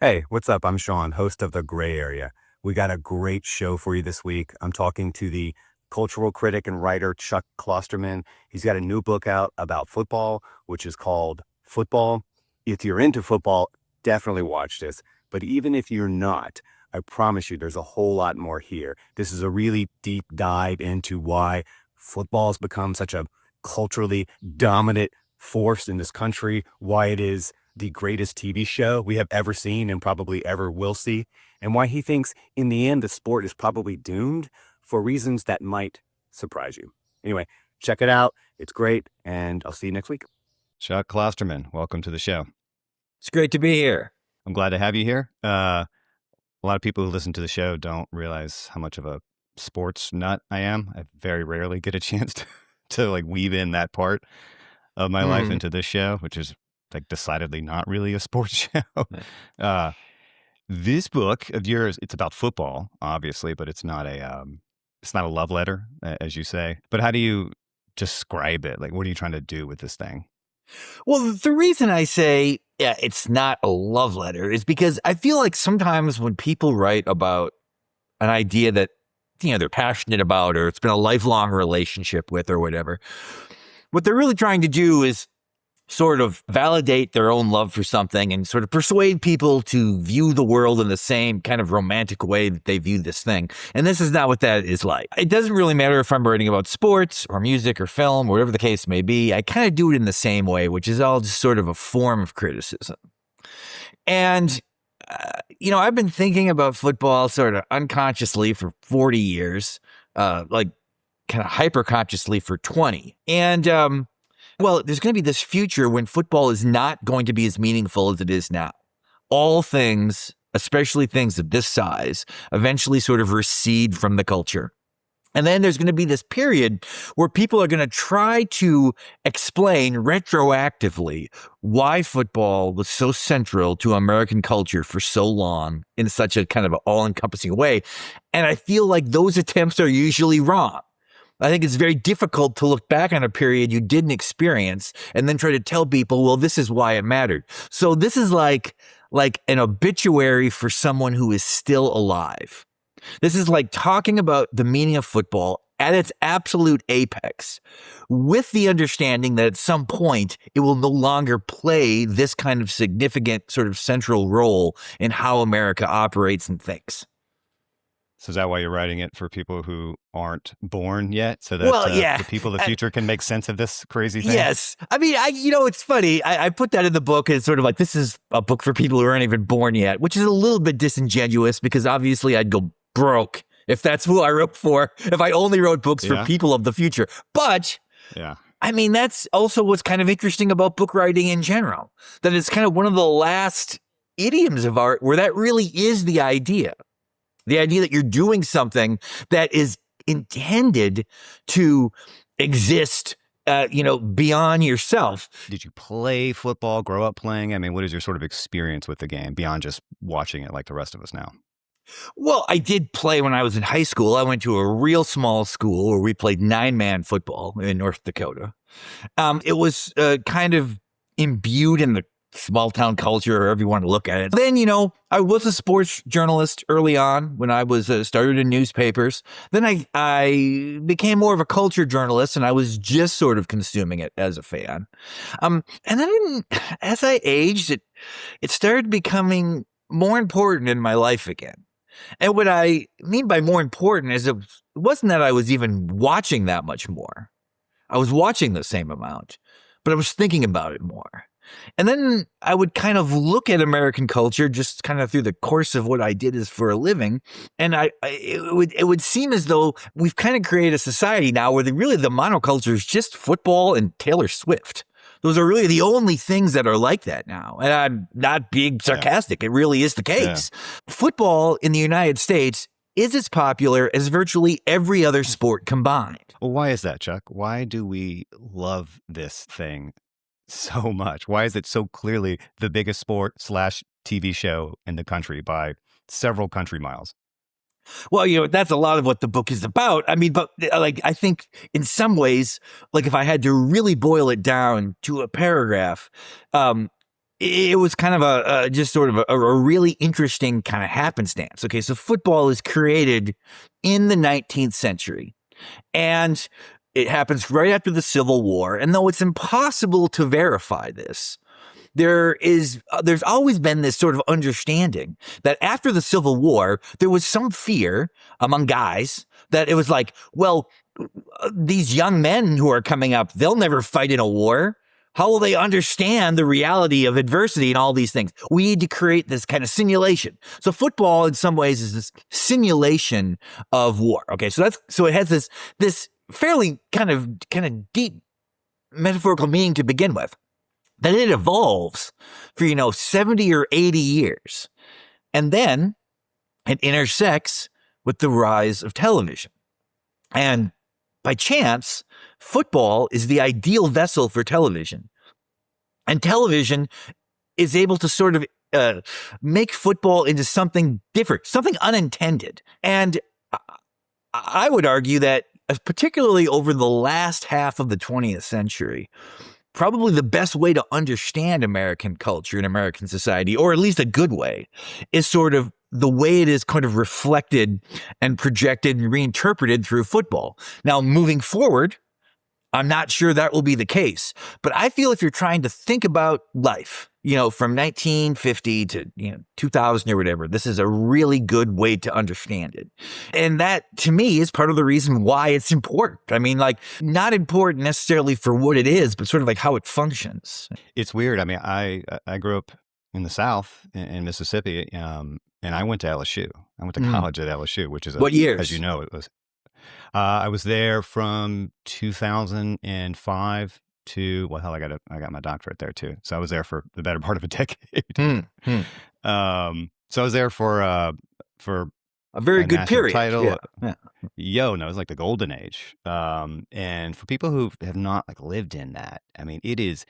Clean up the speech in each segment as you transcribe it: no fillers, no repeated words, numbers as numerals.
Hey, what's up? I'm Sean, host of The Gray Area. We got a great show for you this week. I'm talking to the cultural critic and writer Chuck Klosterman. He's got a new book out about football, which is called Football. If you're into football, definitely watch this. But even if you're not, I promise you there's a whole lot more here. This is a really deep dive into why football's become such a culturally dominant force in this country, why it is the greatest TV show we have ever seen and probably ever will see, and why he thinks in the end the sport is probably doomed for reasons that might surprise you. Anyway, check it out. It's great, and I'll see you next week. Chuck Klosterman, welcome to the show. It's great to be here. I'm glad to have you here. A lot of people who listen to the show don't realize how much of a sports nut I am. I very rarely get a chance to like weave in that part of my life into this show, which is like decidedly not really a sports show. This book of yours, it's about football, obviously, but it's not a love letter, as you say. But how do you describe it? Like, what are you trying to do with this thing? Well, the reason I say it's not a love letter is because I feel like sometimes when people write about an idea that, they're passionate about or it's been a lifelong relationship with or whatever, what they're really trying to do is sort of validate their own love for something and sort of persuade people to view the world in the same kind of romantic way that they view this thing. And this is not what that is like. It doesn't really matter if I'm writing about sports or music or film, or whatever the case may be. I kind of do it in the same way, which is all just sort of a form of criticism. And, I've been thinking about football sort of unconsciously for 40 years, like kind of hyper-consciously for 20. And, there's going to be this future when football is not going to be as meaningful as it is now. All things, especially things of this size, eventually sort of recede from the culture. And then there's going to be this period where people are going to try to explain retroactively why football was so central to American culture for so long in such a kind of all-encompassing way. And I feel like those attempts are usually wrong. I think it's very difficult to look back on a period you didn't experience and then try to tell people, well, this is why it mattered. So this is like an obituary for someone who is still alive. This is like talking about the meaning of football at its absolute apex, with the understanding that at some point it will no longer play this kind of significant sort of central role in how America operates and thinks. So is that why you're writing it, for people who aren't born yet, so that the people of the future can make sense of this crazy thing? Yes. I mean, it's funny. I put that in the book as sort of like, this is a book for people who aren't even born yet, which is a little bit disingenuous because obviously I'd go broke if that's who I wrote for, if I only wrote books for people of the future. But I mean, that's also what's kind of interesting about book writing in general, that it's kind of one of the last idioms of art where that really is the idea. The idea that you're doing something that is intended to exist, beyond yourself. Did you play football, grow up playing? I mean, what is your sort of experience with the game beyond just watching it like the rest of us now? Well, I did play when I was in high school. I went to a real small school where we played 9-man football in North Dakota. It was kind of imbued in the small town culture, or however you want to look at it. Then, I was a sports journalist early on when I was started in newspapers. Then I became more of a culture journalist, and I was just sort of consuming it as a fan. And then as I aged, it started becoming more important in my life again. And what I mean by more important is it wasn't that I was even watching that much more. I was watching the same amount, but I was thinking about it more. And then I would kind of look at American culture just kind of through the course of what I did as for a living. And it would seem as though we've kind of created a society now where the monoculture is just football and Taylor Swift. Those are really the only things that are like that now. And I'm not being sarcastic. It really is the case. Yeah. Football in the United States is as popular as virtually every other sport combined. Well, why is that, Chuck? Why do we love this thing so much? Why is it so clearly the biggest sport / TV show in the country by several country miles? Well, that's a lot of what the book is about. I mean, but I think in some ways, if I had to really boil it down to a paragraph, it was kind of just sort of a really interesting kind of happenstance. Okay, so football is created in the 19th century, and it happens right after the Civil War. And though it's impossible to verify this, there's always been this sort of understanding that after the Civil War, there was some fear among guys that it was like, well, these young men who are coming up, they'll never fight in a war. How will they understand the reality of adversity and all these things? We need to create this kind of simulation. So football, in some ways, is this simulation of war. Okay, so it has this fairly kind of deep metaphorical meaning to begin with. Then it evolves for 70 or 80 years, and then it intersects with the rise of television. And by chance, football is the ideal vessel for television. And television is able to sort of make football into something different, something unintended. And I would argue that, particularly over the last half of the 20th century, probably the best way to understand American culture and American society, or at least a good way, is sort of the way it is kind of reflected and projected and reinterpreted through football. Now, moving forward, I'm not sure that will be the case, but I feel if you're trying to think about life, from 1950 to 2000 or whatever, this is a really good way to understand it. And that, to me, is part of the reason why it's important. I mean, like, not important necessarily for what it is, but sort of like how it functions. It's weird. I mean, I grew up in the South in Mississippi, and I went to LSU. I went to college at LSU, which is what years? As you know, it was. I was there from 2005 to, well, hell, I got my doctorate there too. So I was there for the better part of a decade. So I was there for a very good period. Title. Yeah. No, it was like the golden age. And for people who have not lived in that, I mean, it's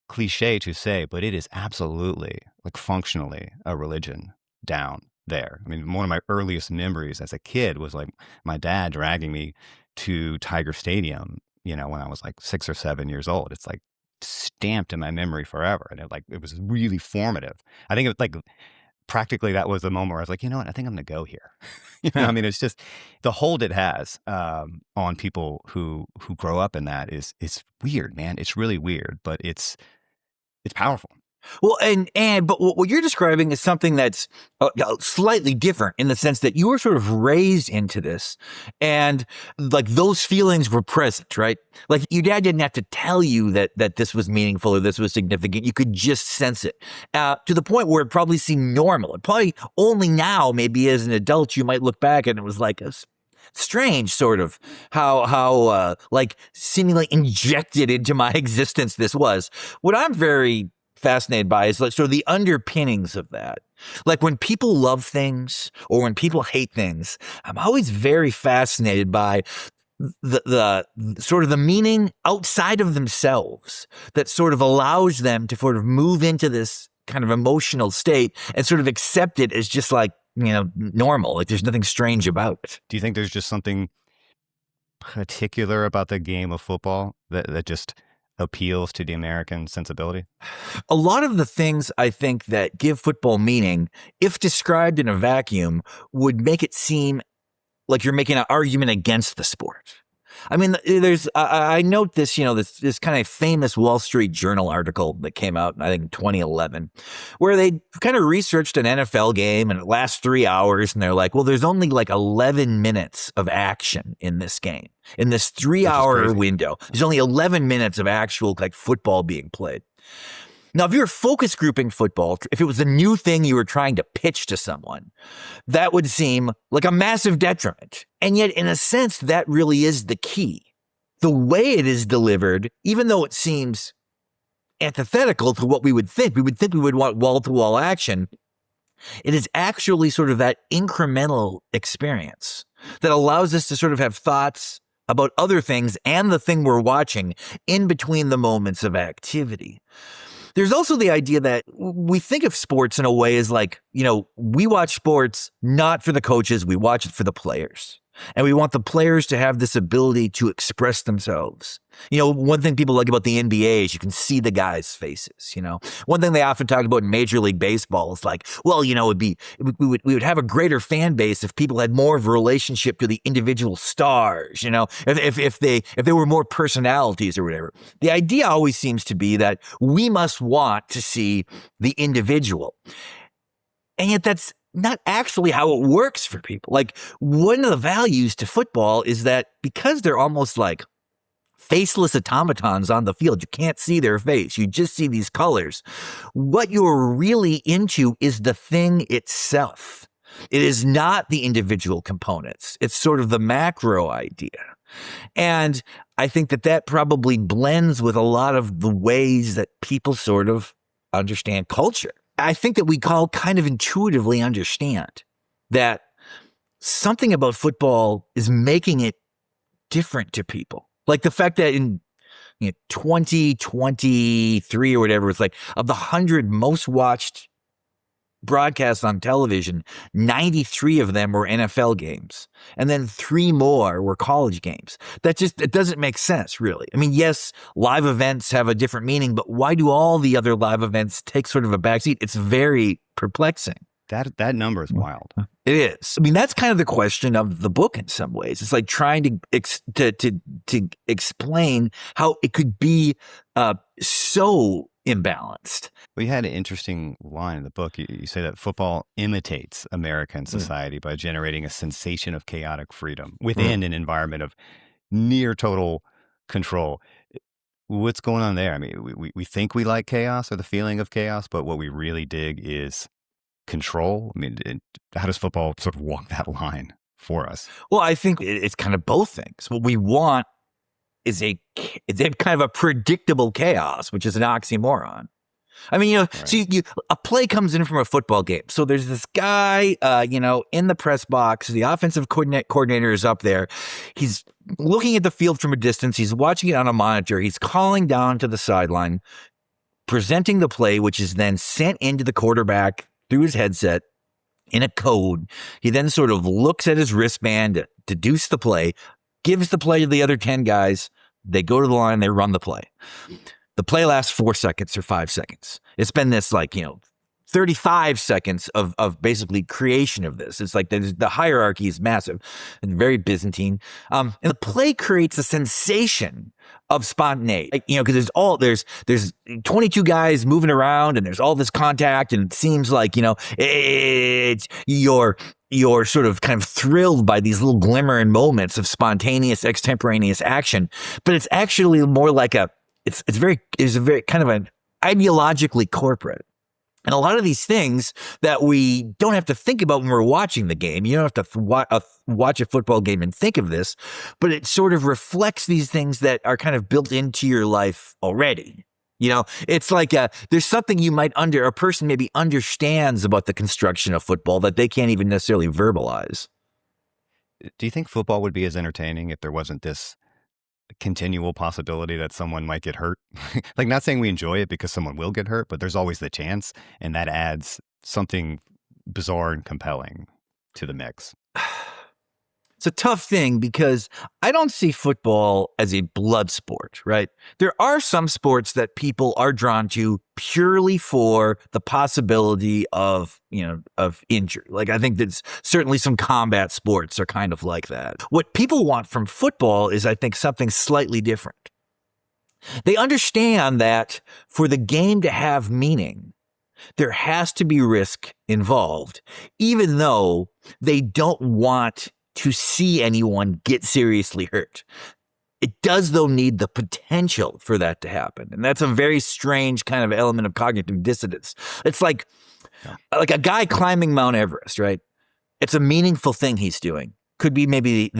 cliche to say, but it is absolutely functionally a religion down there. I mean, one of my earliest memories as a kid was my dad dragging me to Tiger Stadium, when I was 6 or 7 years old. It's stamped in my memory forever. And it was really formative. I think it was practically that was the moment where I was like, you know what, I think I'm going to go here. I mean, it's just the hold it has on people who grow up in that it's weird, man. It's really weird, but it's powerful. Well, but what you're describing is something that's slightly different in the sense that you were sort of raised into this, and those feelings were present, right? Your dad didn't have to tell you that this was meaningful or this was significant. You could just sense it to the point where it probably seemed normal. It probably only now, maybe as an adult, you might look back and it was a strange sort of how seemingly injected into my existence this was. What I'm very fascinated by is sort of the underpinnings of that. When people love things or when people hate things, I'm always very fascinated by the sort of the meaning outside of themselves that sort of allows them to sort of move into this kind of emotional state and sort of accept it as just normal. There's nothing strange about it. Do you think there's just something particular about the game of football that just appeals to the American sensibility? A lot of the things I think that give football meaning, if described in a vacuum, would make it seem like you're making an argument against the sport. I mean, I note this, this kind of famous Wall Street Journal article that came out, I think, in 2011, where they kind of researched an NFL game and it lasts 3 hours. And they're like, well, there's only 11 minutes of action in this game. In this 3-hour window, there's only 11 minutes of actual football being played. Now, if you're focus grouping football, if it was a new thing you were trying to pitch to someone, that would seem like a massive detriment. And yet, in a sense, that really is the key. The way it is delivered, even though it seems antithetical to what we would think we would want wall-to-wall action, it is actually sort of that incremental experience that allows us to sort of have thoughts about other things and the thing we're watching in between the moments of activity. There's also the idea that we think of sports in a way as we watch sports not for the coaches, we watch it for the players. And we want the players to have this ability to express themselves. One thing people like about the NBA is you can see the guys' faces. One thing they often talk about in Major League Baseball is like, well, we would have a greater fan base if people had more of a relationship to the individual stars. If they were more personalities or whatever. The idea always seems to be that we must want to see the individual, and yet that's not actually how it works for people. Like, one of the values to football is that because they're almost like faceless automatons on the field, you can't see their face. You just see these colors. What you're really into is the thing itself. It is not the individual components. It's sort of the macro idea. And I think that probably blends with a lot of the ways that people sort of understand culture. I think that we all kind of intuitively understand that something about football is making it different to people. Like the fact that in 2023 or whatever, it's like of the 100 most watched broadcasts on television, 93 of them were NFL games. And then 3 more were college games. It doesn't make sense, really. I mean, yes, live events have a different meaning, but why do all the other live events take sort of a backseat? It's very perplexing. That number is wild. It is. I mean, that's kind of the question of the book in some ways. It's like trying to explain how it could be so imbalanced. Well, you had an interesting line in the book. You say that football imitates American society by generating a sensation of chaotic freedom within an environment of near total control. What's going on there? I mean, we think we like chaos or the feeling of chaos, but what we really dig is control. I mean, how does football sort of walk that line for us? Well, I think it's kind of both things. What we want is it's kind of a predictable chaos, which is an oxymoron. I mean, Right. so a play comes in from a football game. So there's this guy, in the press box. The offensive coordinator is up there. He's looking at the field from a distance. He's watching it on a monitor. He's calling down to the sideline, presenting the play, which is then sent into the quarterback through his headset in a code. He then sort of looks at his wristband to deduce the play, gives the play to the other 10 guys. They go to the line, they run the play. The play lasts 4 seconds or 5 seconds. It's been this 35 seconds of basically creation of this. It's like the hierarchy is massive and very Byzantine. And the play creates a sensation of spontaneity, because there's 22 guys moving around and there's all this contact, and it seems like, you're sort of kind of thrilled by these little glimmering moments of spontaneous extemporaneous action, but it's actually more like it's a very kind of an ideologically corporate. And a lot of these things that we don't have to think about when we're watching the game, you don't have to watch a football game and think of this, but it sort of reflects these things that are kind of built into your life already. It's like there's something a person maybe understands about the construction of football that they can't even necessarily verbalize. Do you think football would be as entertaining if there wasn't this continual possibility that someone might get hurt? Like, not saying we enjoy it because someone will get hurt, but there's always the chance, and that adds something bizarre and compelling to the mix. It's a tough thing because I don't see football as a blood sport, right? There are some sports that people are drawn to purely for the possibility of injury. Like, I think that's certainly some combat sports are kind of like that. What people want from football is, I think, something slightly different. They understand that for the game to have meaning, there has to be risk involved, even though they don't want to see anyone get seriously hurt. It does, though, need the potential for that to happen. And that's a very strange kind of element of cognitive dissonance. It's like a guy climbing Mount Everest, right? It's a meaningful thing he's doing. Could be maybe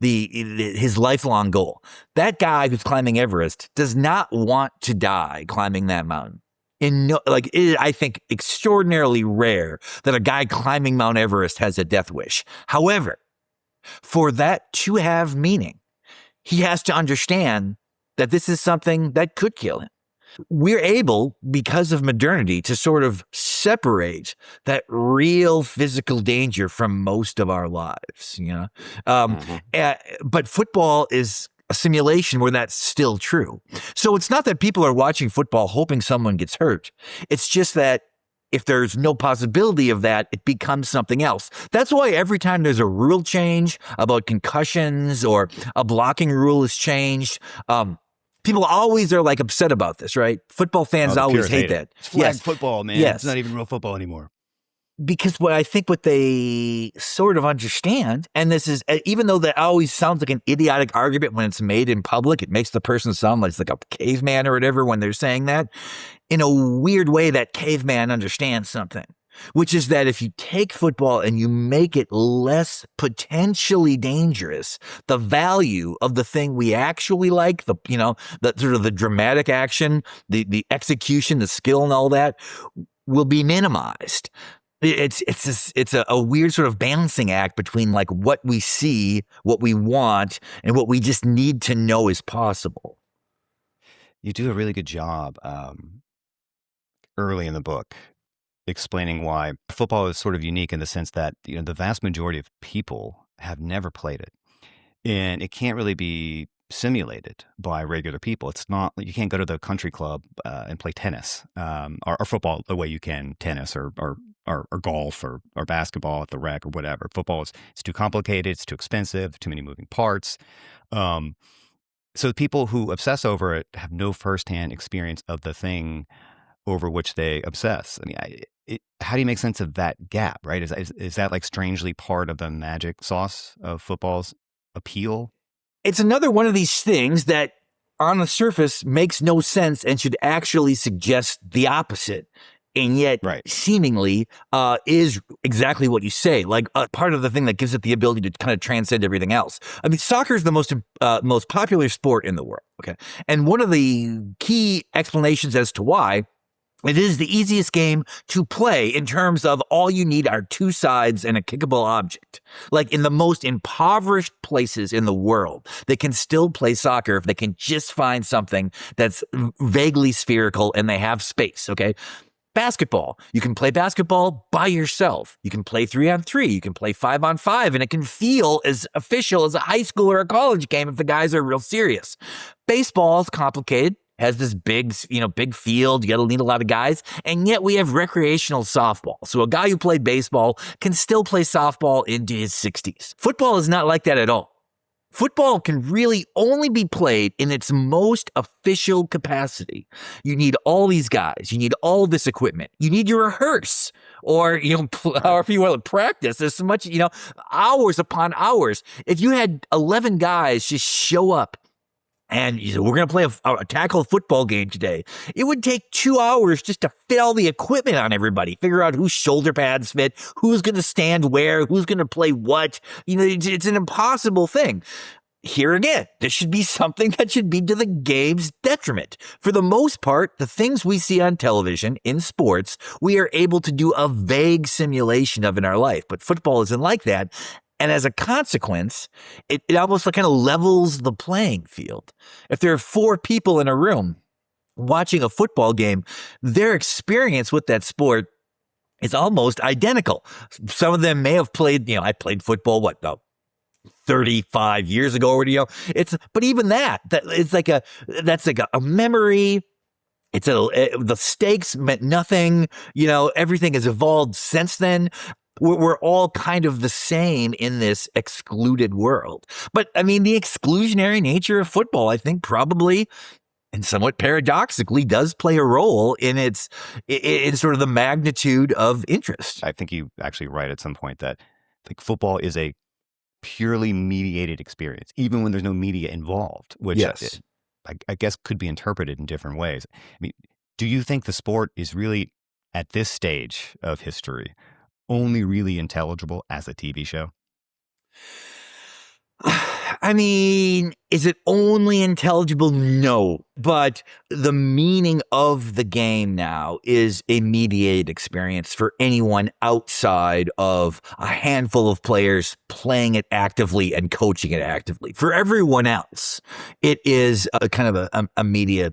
his lifelong goal. That guy who's climbing Everest does not want to die climbing that mountain. I think extraordinarily rare that a guy climbing Mount Everest has a death wish. However, for that to have meaning, he has to understand that this is something that could kill him. We're able, because of modernity, to sort of separate that real physical danger from most of our lives, but football is a simulation where that's still true. So it's not that people are watching football hoping someone gets hurt. It's just that if there's no possibility of that, it becomes something else. That's why every time there's a rule change about concussions or a blocking rule is changed, people always are like upset about this, right? Football fans always hate that. It's flag football, man. Yes. It's not even real football anymore. Because what they sort of understand, and this is, even though that always sounds like an idiotic argument when it's made in public, it makes the person sound like a caveman or whatever when they're saying that. In a weird way, that caveman understands something, which is that if you take football and you make it less potentially dangerous, the value of the thing we actually like, the sort of the dramatic action, the execution, the skill and all that will be minimized. It's a weird sort of balancing act between like what we see, what we want, and what we just need to know is possible. You do a really good job early in the book explaining why football is sort of unique in the sense that the vast majority of people have never played it, and it can't really be simulated by regular people. It's not, you can't go to the country club and play tennis or football the way you can tennis or golf or basketball at the rec or whatever. Football it's too complicated, it's too expensive, too many moving parts. So the people who obsess over it have no firsthand experience of the thing over which they obsess. I mean, how do you make sense of that gap, right? Is that like strangely part of the magic sauce of football's appeal? It's another one of these things that on the surface makes no sense and should actually suggest the opposite. And yet seemingly is exactly what you say, like part of the thing that gives it the ability to kind of transcend everything else. I mean, soccer is the most popular sport in the world. Okay. And one of the key explanations as to why it is the easiest game to play in terms of all you need are two sides and a kickable object. Like in the most impoverished places in the world, they can still play soccer if they can just find something that's vaguely spherical and they have space, okay? Basketball. You can play basketball by yourself. You can play 3-on-3. You can play 5-on-5, and it can feel as official as a high school or a college game if the guys are real serious. Baseball is complicated. Has this big field. You got to need a lot of guys. And yet we have recreational softball. So a guy who played baseball can still play softball into his 60s. Football is not like that at all. Football can really only be played in its most official capacity. You need all these guys. You need all this equipment. You need to rehearse or, however you want to practice. There's so much, hours upon hours. If you had 11 guys just show up and you said, we're going to play a tackle football game today, it would take 2 hours just to fit all the equipment on everybody, figure out whose shoulder pads fit, who's going to stand where, who's going to play what. It's an impossible thing. Here again, this should be something that should be to the game's detriment. For the most part, the things we see on television in sports, we are able to do a vague simulation of in our life, but football isn't like that. And as a consequence, it almost kind of levels the playing field. If there are 4 people in a room watching a football game, their experience with that sport is almost identical. Some of them may have played, I played football, 35 years ago or but even that's like a memory. The stakes meant nothing. Everything has evolved since then. We're all kind of the same in this excluded world. But I mean, the exclusionary nature of football, I think probably and somewhat paradoxically does play a role in in sort of the magnitude of interest. I think you actually write at some point that football is a purely mediated experience, even when there's no media involved, which yes. I guess could be interpreted in different ways. I mean, do you think the sport is really, at this stage of history, only really intelligible as a TV show? I mean, is it only intelligible? No. But the meaning of the game now is a mediated experience for anyone outside of a handful of players playing it actively and coaching it actively. For everyone else, it is a kind of a media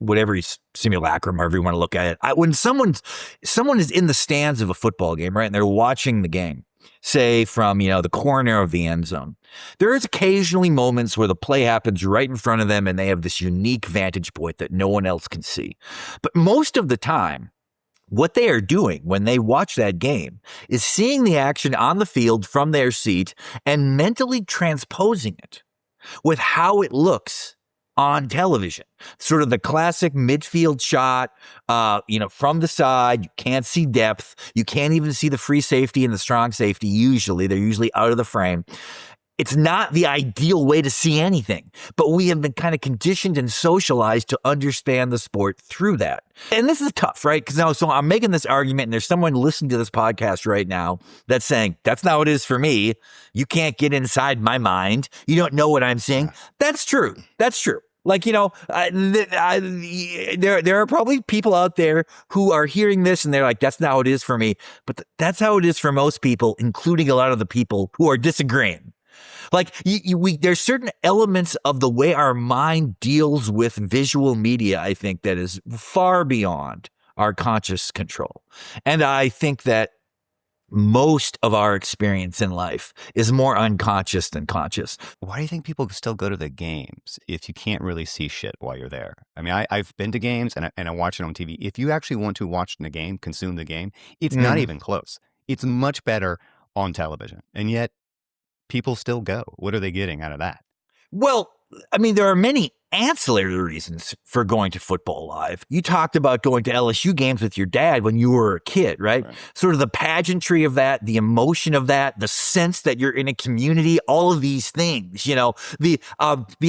whatever simulacrum, however you want to look at it. When someone is in the stands of a football game, right, and they're watching the game, say from, the corner of the end zone, there is occasionally moments where the play happens right in front of them and they have this unique vantage point that no one else can see. But most of the time, what they are doing when they watch that game is seeing the action on the field from their seat and mentally transposing it with how it looks on television. Sort of the classic midfield shot, from the side. You can't see depth. You can't even see the free safety and the strong safety. Usually, they're usually out of the frame. It's not the ideal way to see anything, but we have been kind of conditioned and socialized to understand the sport through that. And this is tough, right? Because so I'm making this argument, and there's someone listening to this podcast right now that's saying, that's not what it is for me. You can't get inside my mind. You don't know what I'm seeing. That's true. That's true. Like, there are probably people out there who are hearing this and they're like, that's not how it is for me. But that's how it is for most people, including a lot of the people who are disagreeing. Like, there's certain elements of the way our mind deals with visual media, I think, that is far beyond our conscious control. And I think that most of our experience in life is more unconscious than conscious. Why do you think people still go to the games if you can't really see shit while you're there? I mean, I've been to games and I watch it on TV. If you actually want to watch the game, consume the game, it's not even close. It's much better on television. And yet people still go. What are they getting out of that? Well, I mean, there are many ancillary reasons for going to football live. You talked about going to LSU games with your dad when you were a kid, right? Sort of the pageantry of that, the emotion of that, the sense that you're in a community, all of these things, the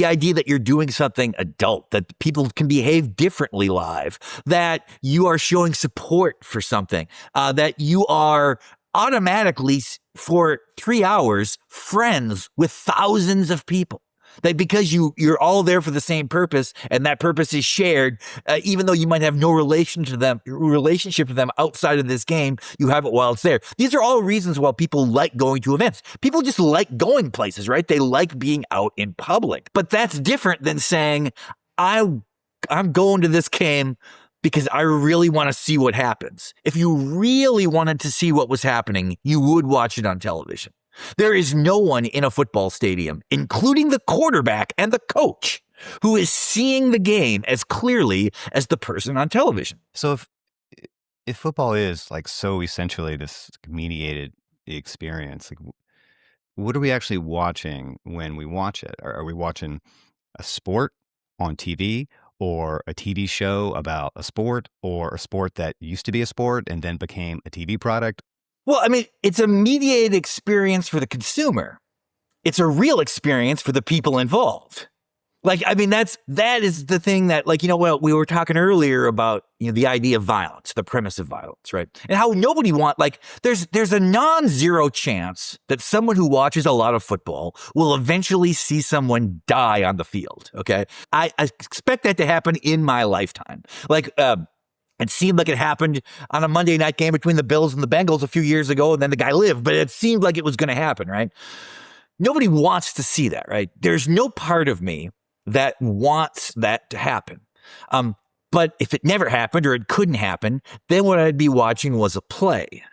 idea that you're doing something adult, that people can behave differently live, that you are showing support for something, that you are automatically for 3 hours friends with thousands of people. That because you're all there for the same purpose, and that purpose is shared, even though you might have no relationship to them outside of this game, you have it while it's there. These are all reasons why people like going to events. People just like going places, right? They like being out in public. But that's different than saying, I'm going to this game because I really want to see what happens. If you really wanted to see what was happening, you would watch it on television. There is no one in a football stadium, including the quarterback and the coach, who is seeing the game as clearly as the person on television. So if football is like so essentially this mediated experience, like, what are we actually watching when we watch it? Are we watching a sport on TV, or a TV show about a sport, or a sport that used to be a sport and then became a TV product? Well, I mean, it's a mediated experience for the consumer. It's a real experience for the people involved. Like, I mean, that is the thing that, like, well, we were talking earlier about, the idea of violence, the premise of violence, right? And how nobody there's a non-zero chance that someone who watches a lot of football will eventually see someone die on the field, okay? I expect that to happen in my lifetime. It seemed like it happened on a Monday night game between the Bills and the Bengals a few years ago, and then the guy lived, but it seemed like it was going to happen, right? Nobody wants to see that, right? There's no part of me that wants that to happen. But if it never happened or it couldn't happen, then what I'd be watching was a play.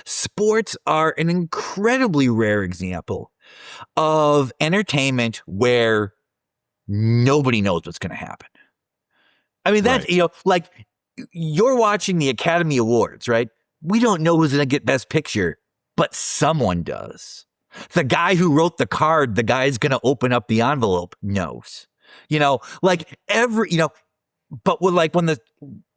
Sports are an incredibly rare example of entertainment where nobody knows what's going to happen. I mean, that's, right. You're watching the Academy Awards, right? We don't know who's going to get Best Picture, but someone does. The guy who wrote the card, the guy's going to open up the envelope, knows. But when the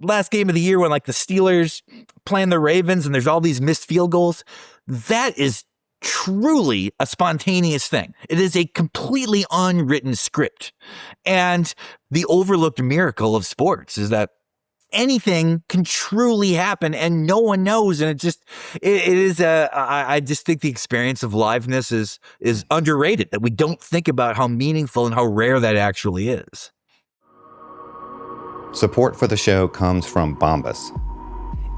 last game of the year, when the Steelers playing the Ravens and there's all these missed field goals, that is truly a spontaneous thing. It is a completely unwritten script. And the overlooked miracle of sports is that anything can truly happen and no one knows. And I just think the experience of liveness is underrated, that we don't think about how meaningful and how rare that actually is. Support for the show comes from Bombas.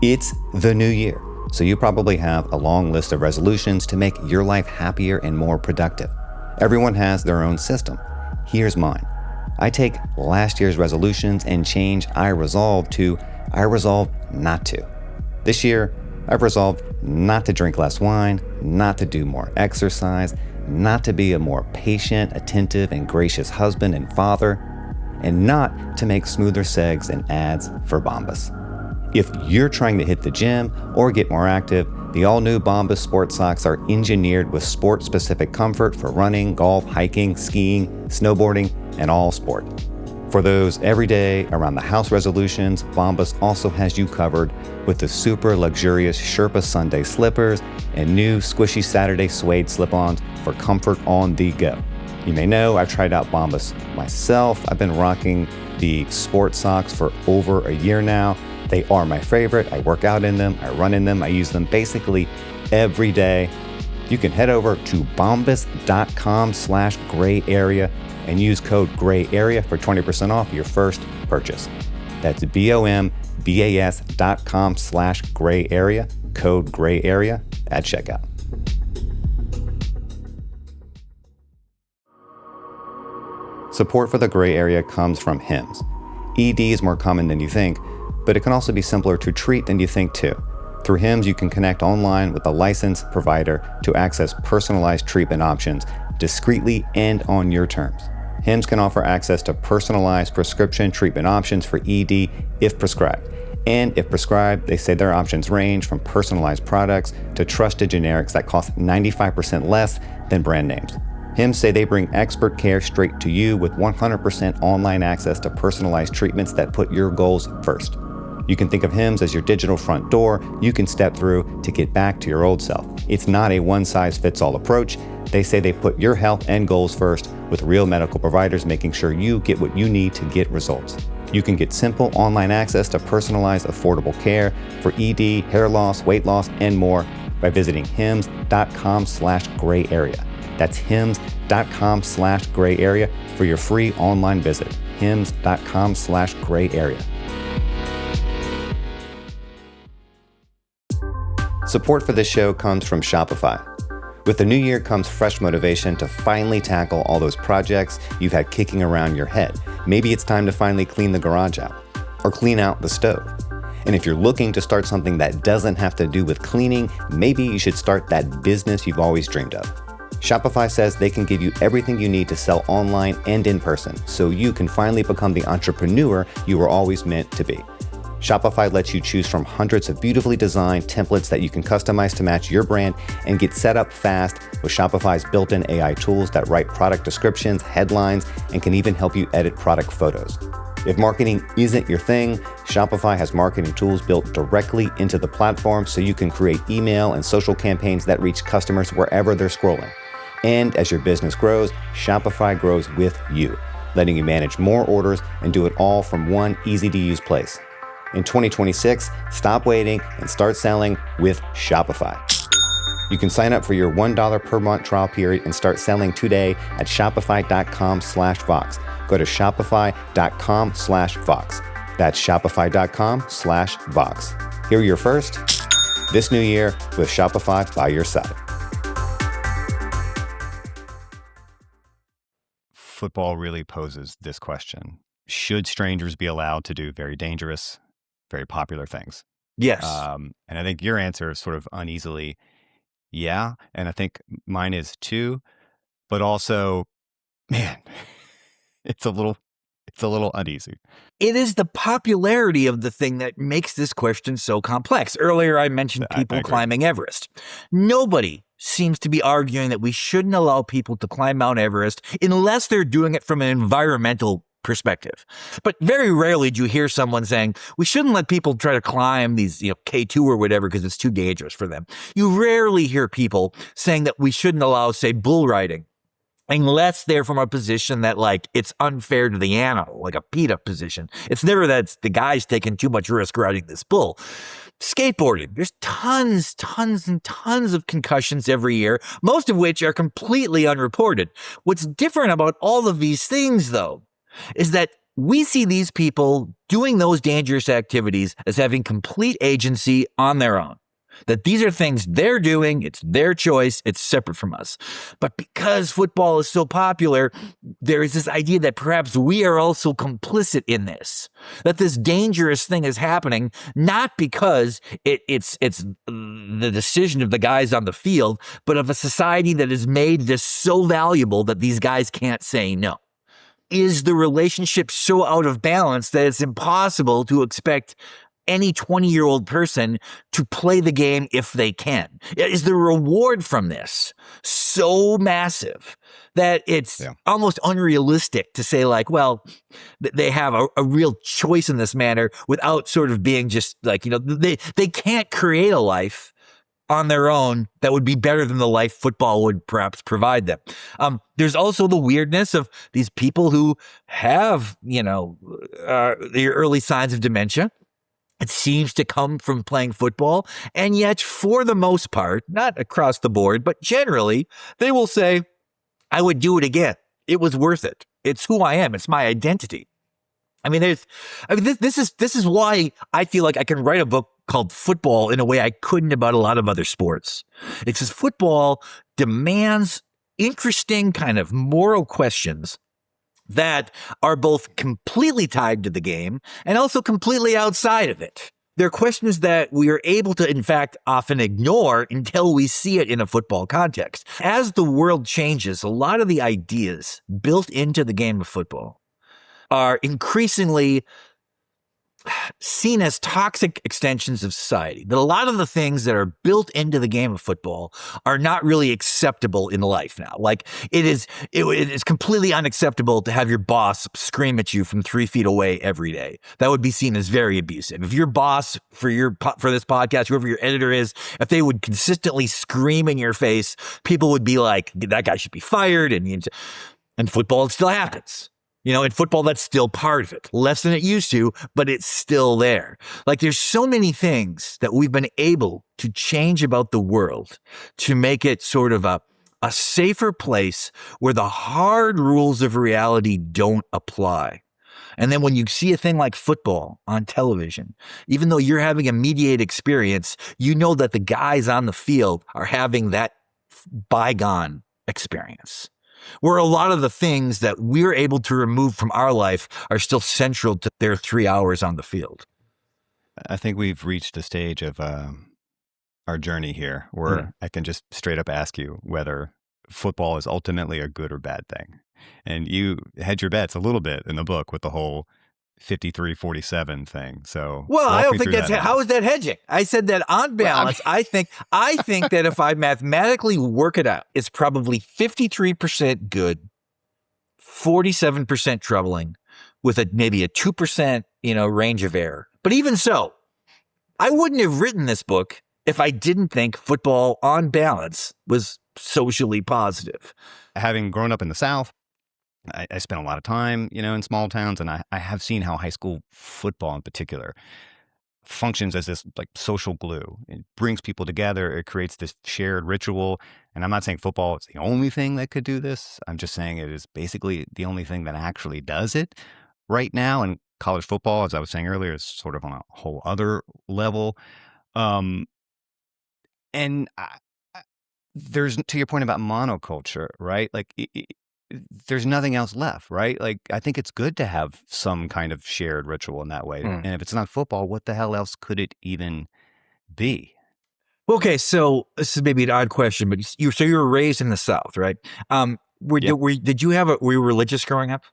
It's the new year, so you probably have a long list of resolutions to make your life happier and more productive. Everyone has their own system. Here's mine. I take last year's resolutions and change I resolve to I resolve not to. This year, I've resolved not to drink less wine, not to do more exercise, not to be a more patient, attentive, and gracious husband and father, and not to make smoother segs and ads for Bombas. If you're trying to hit the gym or get more active, the all-new Bombas sports socks are engineered with sport-specific comfort for running, golf, hiking, skiing, snowboarding, and all sport. For those everyday, around-the-house resolutions, Bombas also has you covered with the super luxurious Sherpa Sunday slippers and new squishy Saturday suede slip-ons for comfort on the go. You may know I've tried out Bombas myself. I've been rocking the sports socks for over a year now. They are my favorite. I work out in them, I run in them, I use them basically every day. You can head over to bombas.com/gray area and use code gray area for 20% off your first purchase. That's bombas.com/gray area, code gray area at checkout. Support for the gray area comes from Hims. ED is more common than you think, but it can also be simpler to treat than you think too. Through Hims, you can connect online with a licensed provider to access personalized treatment options discreetly and on your terms. Hims can offer access to personalized prescription treatment options for ED if prescribed. And if prescribed, they say their options range from personalized products to trusted generics that cost 95% less than brand names. Hims say they bring expert care straight to you with 100% online access to personalized treatments that put your goals first. You can think of Hims as your digital front door you can step through to get back to your old self. It's not a one-size-fits-all approach. They say they put your health and goals first with real medical providers making sure you get what you need to get results. You can get simple online access to personalized, affordable care for ED, hair loss, weight loss, and more by visiting hims.com/gray area. That's hims.com/gray area for your free online visit. hims.com/gray area. Support for this show comes from Shopify. With the new year comes fresh motivation to finally tackle all those projects you've had kicking around your head. Maybe it's time to finally clean the garage out or clean out the stove. And if you're looking to start something that doesn't have to do with cleaning, maybe you should start that business you've always dreamed of. Shopify says they can give you everything you need to sell online and in person, so you can finally become the entrepreneur you were always meant to be. Shopify lets you choose from hundreds of beautifully designed templates that you can customize to match your brand and get set up fast with Shopify's built-in AI tools that write product descriptions, headlines, and can even help you edit product photos. If marketing isn't your thing, Shopify has marketing tools built directly into the platform so you can create email and social campaigns that reach customers wherever they're scrolling. And as your business grows, Shopify grows with you, letting you manage more orders and do it all from one easy-to-use place. In 2026, stop waiting and start selling with Shopify. You can sign up for your $1 per month trial period and start selling today at shopify.com/Vox. Go to shopify.com/Vox. That's shopify.com/Vox. Hear your first this new year with Shopify by your side. Football really poses this question. Should strangers be allowed to do very dangerous, very popular things? Yes. And I think your answer is sort of uneasily, yeah. And I think mine is too, but also, man, it's a little uneasy. It is the popularity of the thing that makes this question so complex. Earlier, I mentioned people climbing Everest. Nobody seems to be arguing that we shouldn't allow people to climb Mount Everest unless they're doing it from an environmental perspective. But very rarely do you hear someone saying, we shouldn't let people try to climb these, K2 or whatever because it's too dangerous for them. You rarely hear people saying that we shouldn't allow, say, bull riding, unless they're from a position that, it's unfair to the animal, like a beat-up position. It's never that the guy's taking too much risk riding this bull. Skateboarding, there's tons and tons of concussions every year, most of which are completely unreported. What's different about all of these things, though, is that we see these people doing those dangerous activities as having complete agency on their own. that these are things they're doing. It's their choice. It's separate from us. But because football is so popular, there is this idea that perhaps we are also complicit in this, that this dangerous thing is happening, not because it's the decision of the guys on the field, but of a society that has made this so valuable that these guys can't say no. Is the relationship so out of balance that it's impossible to expect any 20-year-old person to play the game if they can? Is the reward from this so massive that it's almost unrealistic to say, like, well, they have a real choice in this matter without sort of being just like, they can't create a life on their own that would be better than the life football would perhaps provide them. There's also the weirdness of these people who have, the early signs of dementia. It seems to come from playing football. And yet, for the most part, not across the board, but generally, they will say, I would do it again. It was worth it. It's who I am. It's my identity. This is why I feel like I can write a book called Football in a way I couldn't about a lot of other sports. It's just football demands interesting kind of moral questions that are both completely tied to the game and also completely outside of it. They're questions that we are able to, in fact, often ignore until we see it in a football context. As the world changes, a lot of the ideas built into the game of football are increasingly seen as toxic extensions of society. That a lot of the things that are built into the game of football are not really acceptable in life now. Like it is completely unacceptable to have your boss scream at you from 3 feet away every day. That would be seen as very abusive. If your boss for this podcast, whoever your editor is, if they would consistently scream in your face, people would be like, that guy should be fired. And football, it still happens. In football, that's still part of it. Less than it used to, but it's still there. Like there's so many things that we've been able to change about the world to make it sort of a safer place where the hard rules of reality don't apply. And then when you see a thing like football on television, even though you're having a mediated experience, you know that the guys on the field are having that bygone experience, where a lot of the things that we're able to remove from our life are still central to their 3 hours on the field. I think we've reached a stage of our journey here where I can just straight up ask you whether football is ultimately a good or bad thing. And you hedge your bets a little bit in the book with the whole 53-47 thing. So, well, I don't think that's how is that hedging? I said that on balance, well, I think that if I mathematically work it out, it's probably 53% good, 47% troubling, with maybe a 2% range of error. But even so, I wouldn't have written this book if I didn't think football on balance was socially positive. Having grown up in the South, I spent a lot of time, in small towns, and I have seen how high school football in particular functions as this like social glue. It brings people together. It creates this shared ritual. And I'm not saying football is the only thing that could do this. I'm just saying it is basically the only thing that actually does it right now. And college football, as I was saying earlier, is sort of on a whole other level. And there's, to your point about monoculture, right? Like there's nothing else left, right? Like I think it's good to have some kind of shared ritual in that way. And if it's not football, what the hell else could it even be? Okay, so this is maybe an odd question, but you were raised in the South, right? Were you religious growing up?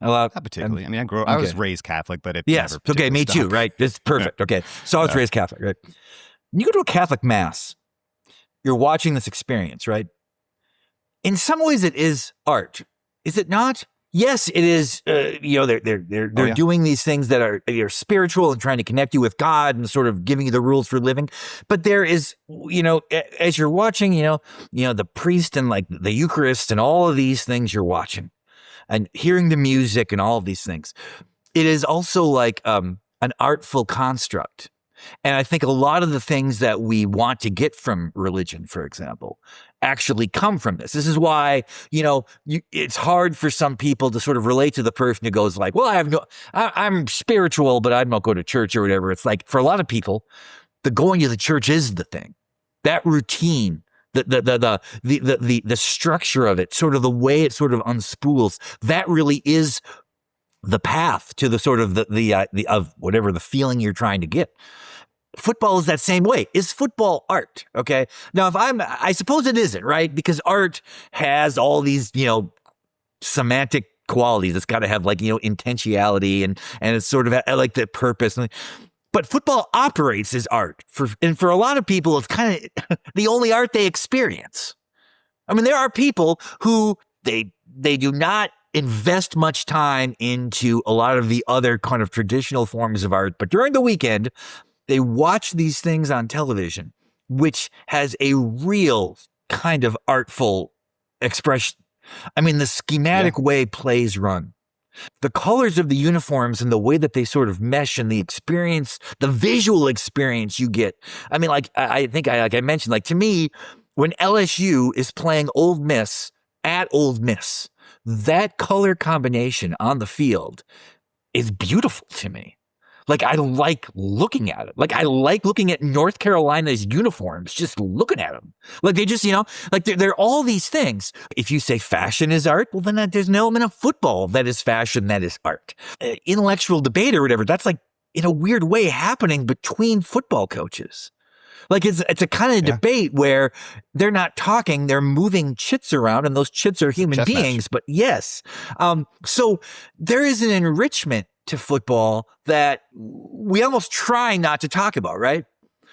Not particularly. I mean, I was raised Catholic, but it yes, okay, me too, right? It's perfect. Okay, so I was raised Catholic, right? When you go to a Catholic mass, you're watching this experience, right? In some ways, it is art, is it not? Yes, it is. They're doing these things that are spiritual and trying to connect you with God and sort of giving you the rules for living. But there is, as you're watching, the priest and like the Eucharist and all of these things you're watching, and hearing the music and all of these things, it is also like an artful construct. And I think a lot of the things that we want to get from religion, for example, actually come from this. This is why, it's hard for some people to sort of relate to the person who goes like, well, I'm spiritual, but I don't go to church or whatever. It's like for a lot of people, the going to the church is the thing. That routine, the structure of it, sort of the way it sort of unspools, that really is the path to the sort of the of whatever the feeling you're trying to get. Football is that same way. Is football art? Okay. Now, I suppose it isn't, right? Because art has all these, semantic qualities. It's got to have intentionality and it's sort of like the purpose. But football operates as art and for a lot of people, it's kind of the only art they experience. I mean, there are people who they do not invest much time into a lot of the other kind of traditional forms of art, but during the weekend, they watch these things on television, which has a real kind of artful expression. I mean, the schematic way plays run, the colors of the uniforms and the way that they sort of mesh and the experience, the visual experience you get. I mean, I think I mentioned, to me, when LSU is playing Ole Miss at Ole Miss, that color combination on the field is beautiful to me. I like looking at it. I like looking at North Carolina's uniforms, just looking at them. They just, they're all these things. If you say fashion is art, well, then there's an element of football that is fashion, that is art. Intellectual debate or whatever, that's in a weird way happening between football coaches. It's a kind of debate where they're not talking, they're moving chits around, and those chits are human beings. Match. But yes. So there is an enrichment to football that we almost try not to talk about, right?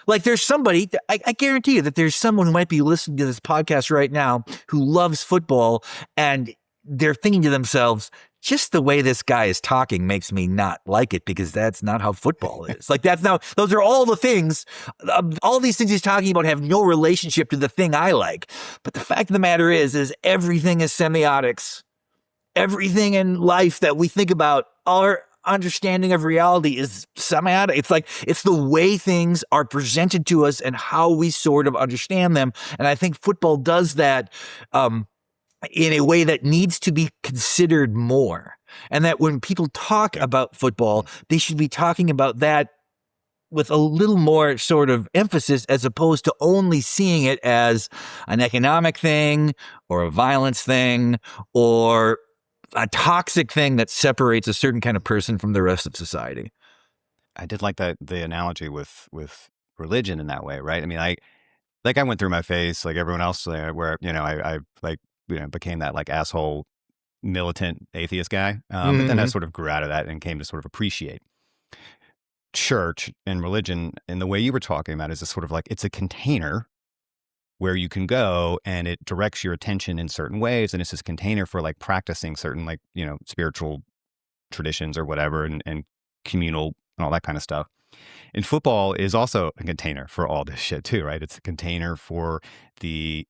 There's somebody, I guarantee you that there's someone who might be listening to this podcast right now who loves football, and they're thinking to themselves, just the way this guy is talking makes me not like it, because that's not how football is. Those are all the things, all these things he's talking about have no relationship to the thing I like. But the fact of the matter is everything is semiotics. Everything in life that we think about, our understanding of reality is semiotic. It's the way things are presented to us and how we sort of understand them. And I think football does that in a way that needs to be considered more. And that when people talk about football, they should be talking about that with a little more sort of emphasis, as opposed to only seeing it as an economic thing or a violence thing or a toxic thing that separates a certain kind of person from the rest of society. I did like the analogy with religion in that way, right? I mean, I went through my phase like everyone else there, where I became that asshole militant atheist guy, but then I sort of grew out of that and came to sort of appreciate church and religion. And the way you were talking about is a sort of it's a container where you can go and it directs your attention in certain ways. And it's this container for practicing certain spiritual traditions or whatever, and communal and all that kind of stuff. And football is also a container for all this shit too, right? It's a container for the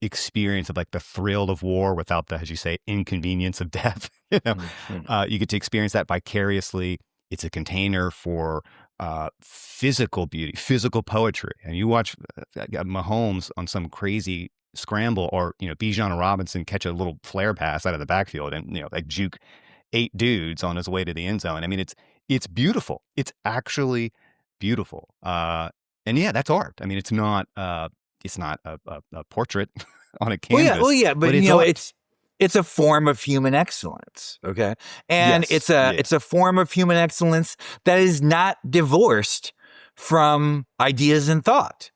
experience of the thrill of war without the, as you say, inconvenience of death. You get to experience that vicariously. It's a container for physical beauty, physical poetry. And you watch Mahomes on some crazy scramble, or Bijan Robinson catch a little flare pass out of the backfield and juke 8 dudes on his way to the end zone. I mean, it's beautiful. It's actually beautiful. And yeah, that's art. I mean, it's not a portrait on a canvas. Well, yeah, but it's a form of human excellence, okay? And it's a form of human excellence that is not divorced from ideas and thought.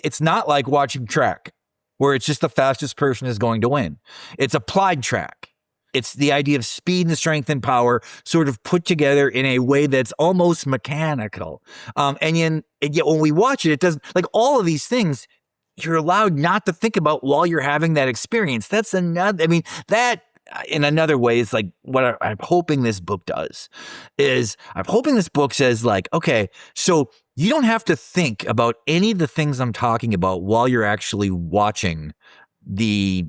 It's not like watching track, where it's just the fastest person is going to win. It's applied track. It's the idea of speed and strength and power sort of put together in a way that's almost mechanical. And yet when we watch it, it doesn't, all of these things, you're allowed not to think about while you're having that experience. That's another, that in another way is what I'm hoping this book does is I'm hoping this book says okay, so you don't have to think about any of the things I'm talking about while you're actually watching the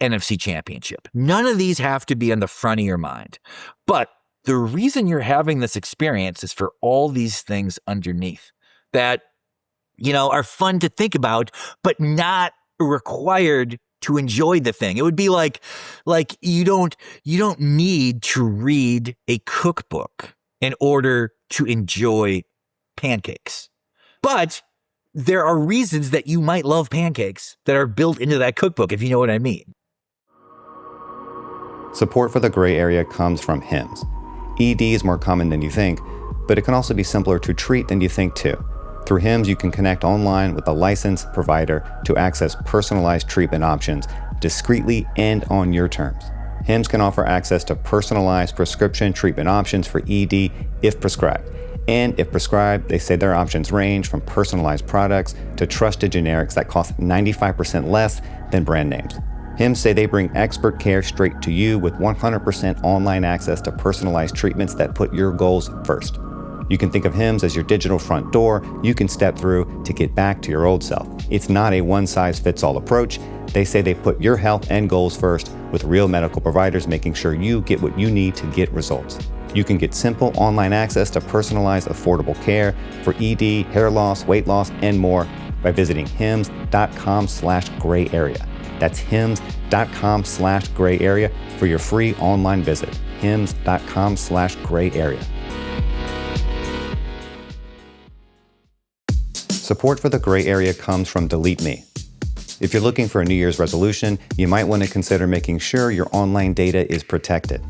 NFC Championship. None of these have to be on the front of your mind. But the reason you're having this experience is for all these things underneath that are fun to think about, but not required to enjoy the thing. It would be like you don't need to read a cookbook in order to enjoy pancakes. But there are reasons that you might love pancakes that are built into that cookbook, if you know what I mean. Support for the gray area comes from HIMSS. ED is more common than you think, but it can also be simpler to treat than you think too. Through HIMSS, you can connect online with a licensed provider to access personalized treatment options discreetly and on your terms. HIMSS can offer access to personalized prescription treatment options for ED if prescribed. And if prescribed, they say their options range from personalized products to trusted generics that cost 95% less than brand names. HIMSS say they bring expert care straight to you with 100% online access to personalized treatments that put your goals first. You can think of HIMSS as your digital front door you can step through to get back to your old self. It's not a one-size-fits-all approach. They say they put your health and goals first with real medical providers making sure you get what you need to get results. You can get simple online access to personalized, affordable care for ED, hair loss, weight loss, and more by visiting hims.com/gray area. That's hims.com/gray area for your free online visit. hims.com/gray area. Support for the gray area comes from Delete Me. If you're looking for a New Year's resolution, you might want to consider making sure your online data is protected.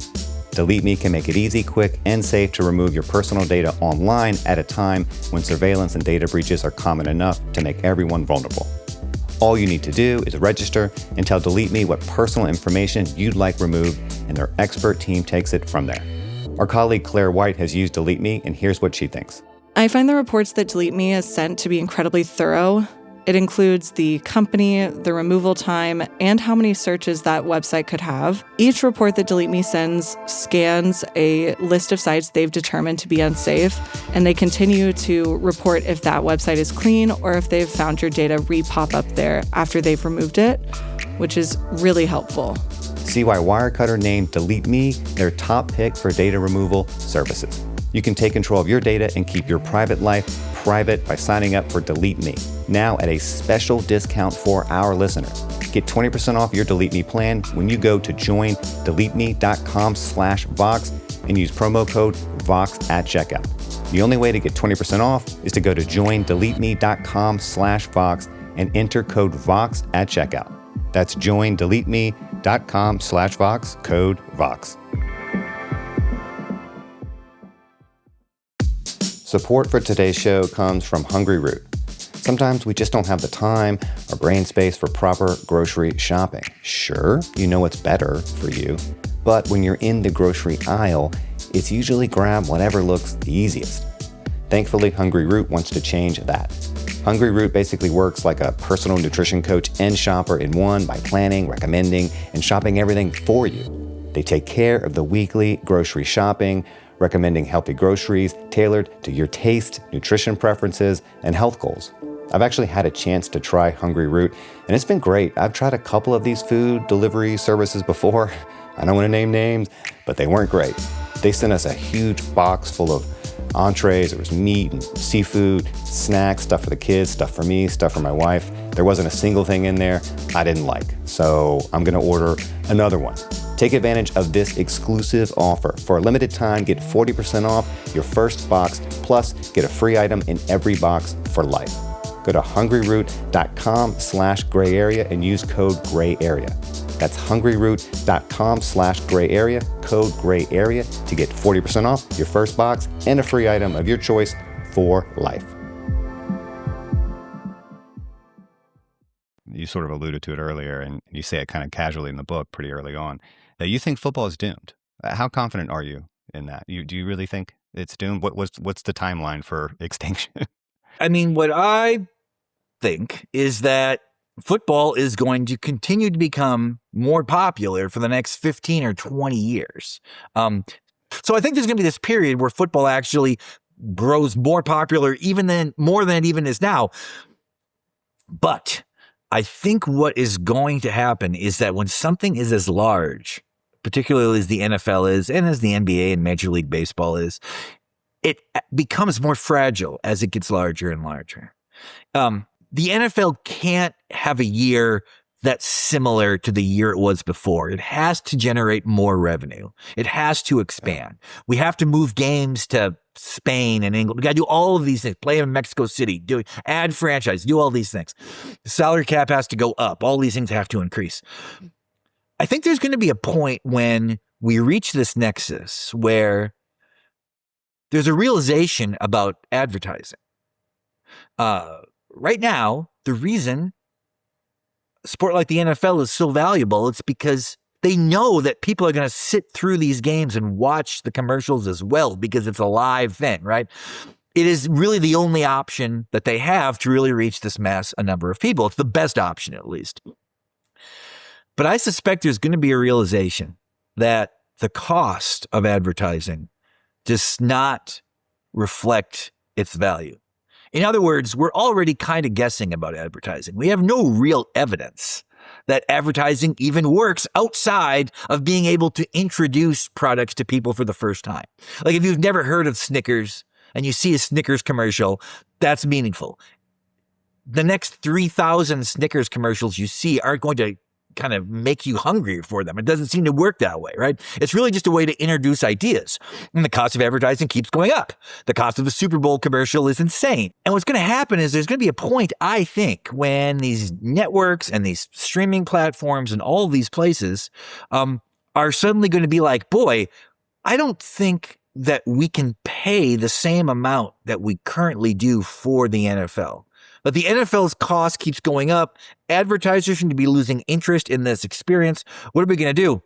Delete Me can make it easy, quick, and safe to remove your personal data online at a time when surveillance and data breaches are common enough to make everyone vulnerable. All you need to do is register and tell Delete Me what personal information you'd like removed, and their expert team takes it from there. Our colleague Claire White has used Delete Me, and here's what she thinks. I find the reports that Delete Me has sent to be incredibly thorough. It includes the company, the removal time, and how many searches that website could have. Each report that Delete Me sends scans a list of sites they've determined to be unsafe, and they continue to report if that website is clean or if they've found your data re-pop up there after they've removed it, which is really helpful. See why Wirecutter named Delete Me their top pick for data removal services. You can take control of your data and keep your private life private by signing up for Delete Me, now at a special discount for our listeners. Get 20% off your Delete Me plan when you go to joindeleteme.com/Vox and use promo code VOX at checkout. The only way to get 20% off is to go to joindeleteme.com/Vox and enter code VOX at checkout. That's joindeleteme.com/Vox, code VOX. Support for today's show comes from Hungry Root. Sometimes we just don't have the time or brain space for proper grocery shopping. Sure, you know what's better for you, but when you're in the grocery aisle, it's usually grab whatever looks the easiest. Thankfully, Hungry Root wants to change that. Hungry Root basically works like a personal nutrition coach and shopper in one by planning, recommending, and shopping everything for you. They take care of the weekly grocery shopping, recommending healthy groceries tailored to your taste, nutrition preferences, and health goals. I've actually had a chance to try Hungry Root, and it's been great. I've tried a couple of these food delivery services before. I don't want to name names, but they weren't great. They sent us a huge box full of entrees. There was meat and seafood, snacks, stuff for the kids, stuff for me, stuff for my wife. There wasn't a single thing in there I didn't like, so I'm going to order another one. Take advantage of this exclusive offer. For a limited time, get 40% off your first box, plus get a free item in every box for life. Go to hungryroot.com/gray area and use code gray area. That's hungryroot.com/gray area, code gray area to get 40% off your first box and a free item of your choice for life. You sort of alluded to it earlier, and you say it kind of casually in the book pretty early on, that you think football is doomed. How confident are you in that? Do you really think it's doomed? What's the timeline for extinction? I mean, what I think is that football is going to continue to become more popular for the next 15 or 20 years. So I think there's going to be this period where football actually grows more popular more than it even is now. But I think what is going to happen is that when something is as large, particularly as the NFL is, and as the NBA and Major League Baseball is, it becomes more fragile as it gets larger and larger. The NFL can't have a year that's similar to the year it was before. It has to generate more revenue. It has to expand. We have to move games to Spain and England. We got to do all of these things. Play in Mexico City, add franchise, do all these things. The salary cap has to go up. All these things have to increase. I think there's going to be a point when we reach this nexus where there's a realization about advertising. Right now, the reason a sport like the NFL is so valuable, it's because they know that people are going to sit through these games and watch the commercials as well because it's a live thing, right? It is really the only option that they have to really reach this a number of people. It's the best option, at least. But I suspect there's going to be a realization that the cost of advertising does not reflect its value. In other words, we're already kind of guessing about advertising. We have no real evidence that advertising even works outside of being able to introduce products to people for the first time. Like if you've never heard of Snickers and you see a Snickers commercial, that's meaningful. The next 3,000 Snickers commercials you see aren't going to kind of make you hungry for them. It doesn't seem to work that way, right? It's really just a way to introduce ideas. And the cost of advertising keeps going up. The cost of the Super Bowl commercial is insane. And what's going to happen is there's going to be a point, I think, when these networks and these streaming platforms and all these places are suddenly going to be like, boy, I don't think that we can pay the same amount that we currently do for the NFL. But the NFL's cost keeps going up. Advertisers seem to be losing interest in this experience. What are we going to do?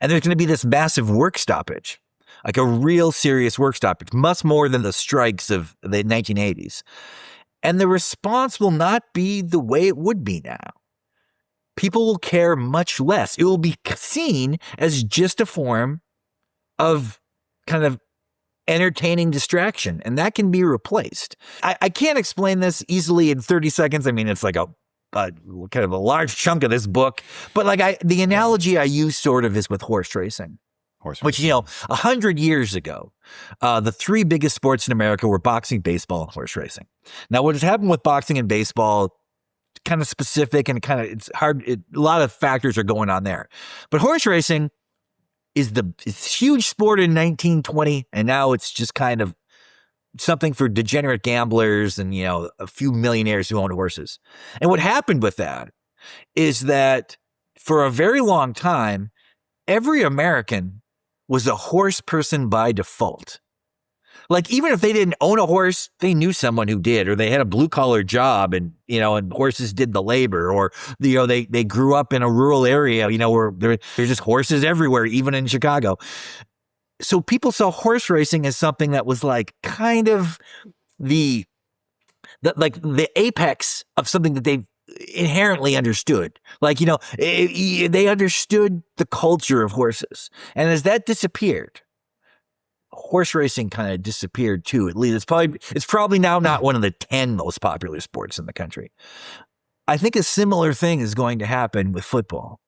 And there's going to be this massive work stoppage, like a real serious work stoppage, much more than the strikes of the 1980s. And the response will not be the way it would be now. People will care much less. It will be seen as just a form of kind of entertaining distraction, and that can be replaced. I can't explain this easily in 30 seconds. I mean, it's like a kind of a large chunk of this book, but like the analogy I use sort of is with horse racing. Which, 100 years ago, the three biggest sports in America were boxing, baseball, and horse racing. Now, what has happened with boxing and baseball, kind of specific and kind of, it's hard. A lot of factors are going on there, but horse racing it's huge sport in 1920, and now it's just kind of something for degenerate gamblers and, a few millionaires who own horses. And what happened with that is that for a very long time, every American was a horse person by default. Like, even if they didn't own a horse, they knew someone who did, or they had a blue collar job and, and horses did the labor, or, they grew up in a rural area, where there's just horses everywhere, even in Chicago. So people saw horse racing as something that was like kind of the apex of something that they inherently understood. Like, they understood the culture of horses. And as that disappeared, horse racing kind of disappeared too. At least it's probably now not one of the 10 most popular sports in the country. I think a similar thing is going to happen with football,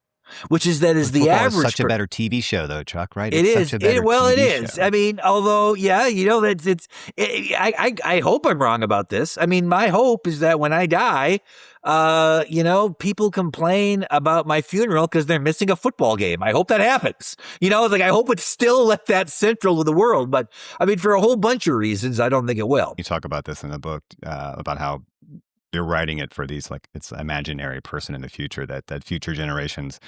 which is that the average is such a better TV show, though, Chuck. Right? It is. Such a better it TV is. show. I mean, although, yeah, I hope I'm wrong about this. I mean, my hope is that when I die, people complain about my funeral because they're missing a football game. I hope that happens. I hope it's still that central to the world. But I mean, for a whole bunch of reasons, I don't think it will. You talk about this in the book about how you're writing it for these, like, it's imaginary person in the future, that future generations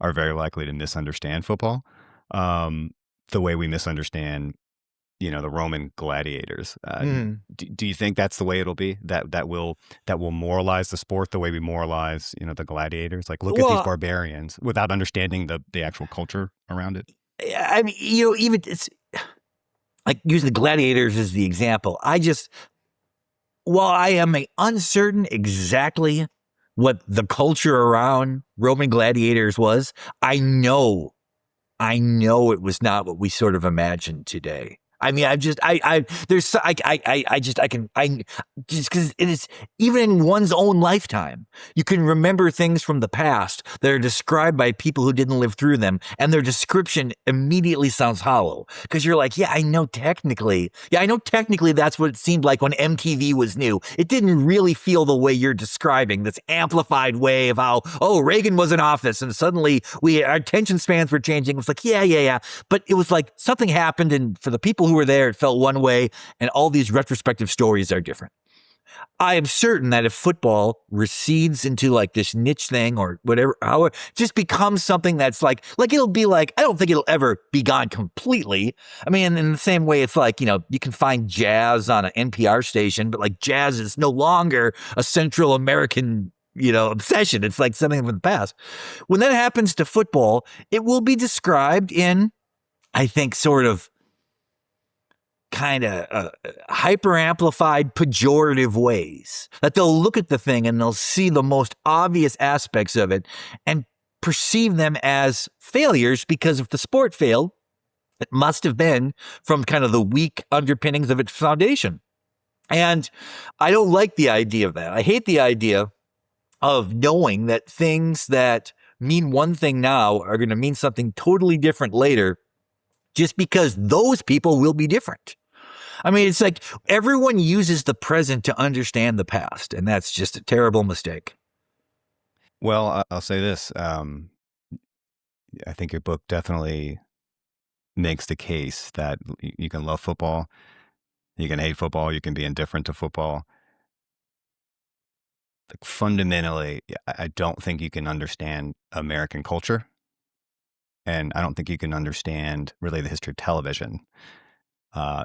are very likely to misunderstand football the way we misunderstand, the Roman gladiators. Do you think that's the way it'll be? That will moralize the sport the way we moralize, the gladiators? Like, look at these barbarians without understanding the actual culture around it. I mean, even it's like using the gladiators as the example. While I am uncertain exactly what the culture around Roman gladiators was, I know it was not what we sort of imagined today. I mean, just because it is, even in one's own lifetime, you can remember things from the past that are described by people who didn't live through them, and their description immediately sounds hollow because you're like, yeah, I know technically that's what it seemed like when MTV was new. It didn't really feel the way you're describing, this amplified way of how, oh, Reagan was in office and suddenly our attention spans were changing. It was like, yeah. But it was like something happened, and for the people who were there, it felt one way, and all these retrospective stories are different. I am certain that if football recedes into like this niche thing or whatever, how it just becomes something that's like it'll be like, I don't think it'll ever be gone completely. I mean, in the same way, it's like, you can find jazz on an NPR station, but like jazz is no longer a Central American, obsession. It's like something from the past. When that happens to football, it will be described in, I think, sort of kind of hyper amplified pejorative ways, that they'll look at the thing and they'll see the most obvious aspects of it and perceive them as failures, because if the sport failed, it must have been from kind of the weak underpinnings of its foundation. And I don't like the idea of that. I hate the idea of knowing that things that mean one thing now are going to mean something totally different later, just because those people will be different. I mean, it's like everyone uses the present to understand the past, and that's just a terrible mistake. Well, I'll say this. I think your book definitely makes the case that you can love football, you can hate football, you can be indifferent to football. Like, fundamentally, I don't think you can understand American culture, and I don't think you can understand really the history of television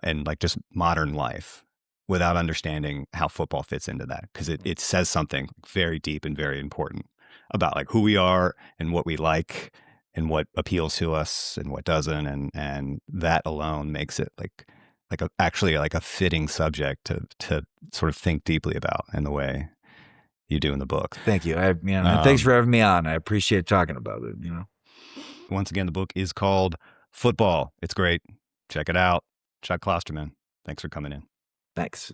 and like just modern life without understanding how football fits into that, because it says something very deep and very important about like who we are and what we like and what appeals to us and what doesn't, and that alone makes it actually a fitting subject to sort of think deeply about in the way you do in the book. Thank you. And thanks for having me on. I appreciate talking about it. Once again, the book is called Football. It's great. Check it out. Chuck Klosterman. Thanks for coming in. Thanks.